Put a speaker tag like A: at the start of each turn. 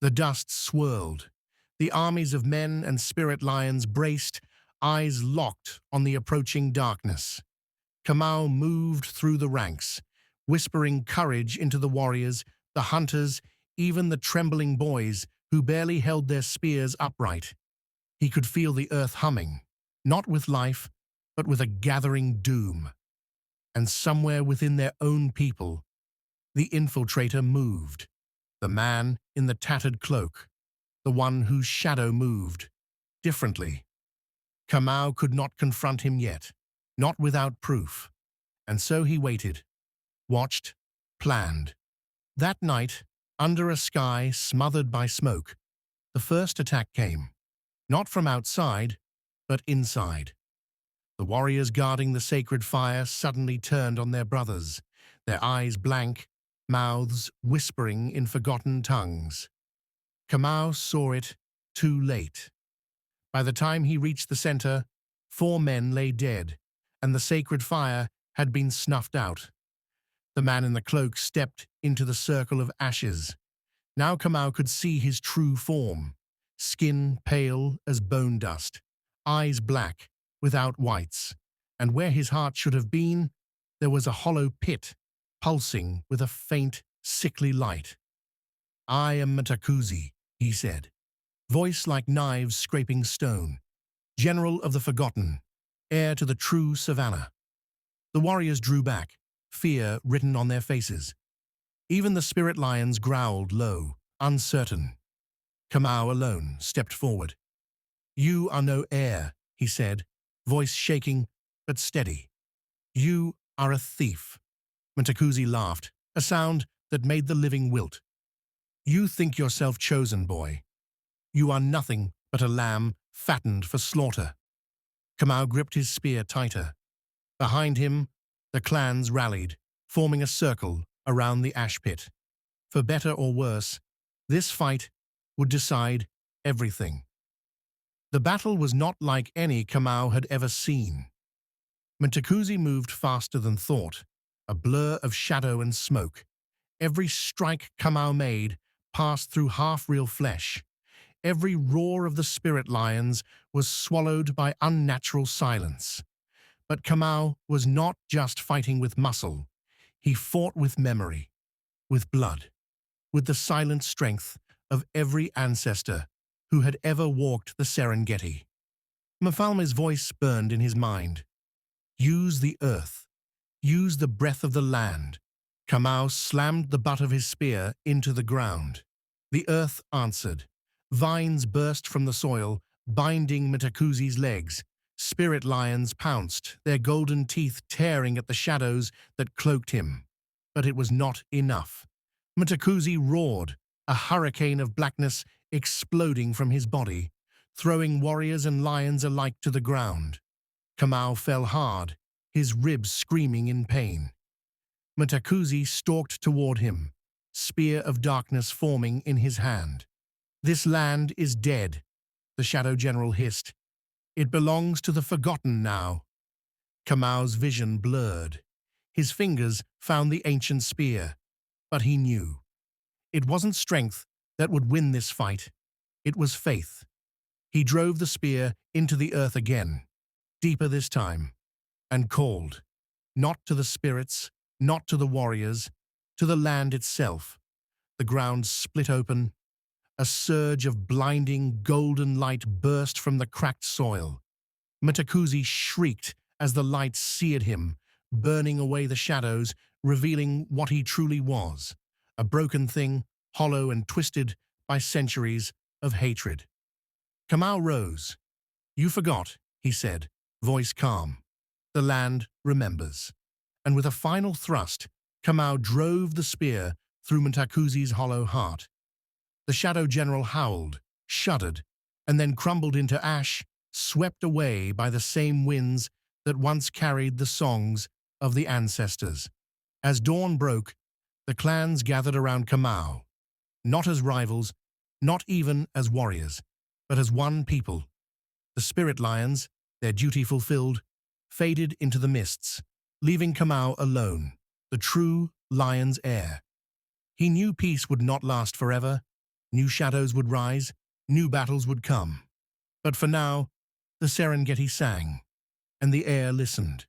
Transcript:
A: The dust swirled. The armies of men and spirit lions braced, eyes locked on the approaching darkness. Kamau moved through the ranks, whispering courage into the warriors, the hunters, even the trembling boys who barely held their spears upright. He could feel the earth humming, not with life, but with a gathering doom. And somewhere within their own people, the infiltrator moved, the man in the tattered cloak, the one whose shadow moved, differently. Kamau could not confront him yet, not without proof, and so he waited, watched, planned. That night, under a sky smothered by smoke, the first attack came, not from outside, but inside. The warriors guarding the sacred fire suddenly turned on their brothers, their eyes blank, mouths whispering in forgotten tongues. Kamau saw it too late. By the time he reached the center, 4 men lay dead, and the sacred fire had been snuffed out. The man in the cloak stepped into the circle of ashes. Now Kamau could see his true form, skin pale as bone dust, eyes black, without whites, and where his heart should have been, there was a hollow pit, pulsing with a faint, sickly light. "I am Matakuzi," he said, voice like knives scraping stone, general of the forgotten, heir to the true savannah. The warriors drew back, fear written on their faces. Even the spirit lions growled low, uncertain. Kamau alone stepped forward. "You are no heir," he said, voice shaking but steady. "You are a thief." Matakuzi laughed, a sound that made the living wilt. "You think yourself chosen, boy. You are nothing but a lamb fattened for slaughter." Kamau gripped his spear tighter. Behind him, the clans rallied, forming a circle around the ash pit. For better or worse, this fight would decide everything. The battle was not like any Kamau had ever seen. Matakuzi moved faster than thought, a blur of shadow and smoke. Every strike Kamau made passed through half-real flesh. Every roar of the spirit lions was swallowed by unnatural silence. But Kamau was not just fighting with muscle. He fought with memory, with blood, with the silent strength of every ancestor who had ever walked the Serengeti. Mfalme's voice burned in his mind. "Use the earth. Use the breath of the land." Kamau slammed the butt of his spear into the ground. The earth answered. Vines burst from the soil, binding Matakuzi's legs. Spirit lions pounced, their golden teeth tearing at the shadows that cloaked him. But it was not enough. Matakuzi roared, a hurricane of blackness exploding from his body, throwing warriors and lions alike to the ground. Kamau fell hard, his ribs screaming in pain. Matakuzi stalked toward him, spear of darkness forming in his hand. "This land is dead," the Shadow General hissed. "It belongs to the forgotten now." Kamau's vision blurred. His fingers found the ancient spear, but he knew. It wasn't strength that would win this fight. It was faith. He drove the spear into the earth again, deeper this time, and called, not to the spirits, not to the warriors, to the land itself. The ground split open. A surge of blinding golden light burst from the cracked soil. Matakuzi shrieked as the light seared him, burning away the shadows, revealing what he truly was, a broken thing, hollow and twisted by centuries of hatred. Kamau rose. "You forgot," he said, voice calm. "The land remembers." And with a final thrust, Kamau drove the spear through Matakuzi's hollow heart. The Shadow General howled, shuddered, and then crumbled into ash, swept away by the same winds that once carried the songs of the ancestors. As dawn broke, the clans gathered around Kamau, not as rivals, not even as warriors, but as one people. The spirit lions, their duty fulfilled, faded into the mists, leaving Kamau alone, the true lion's heir. He knew peace would not last forever, New shadows would rise, new battles would come. But for now, the Serengeti sang, and the air listened.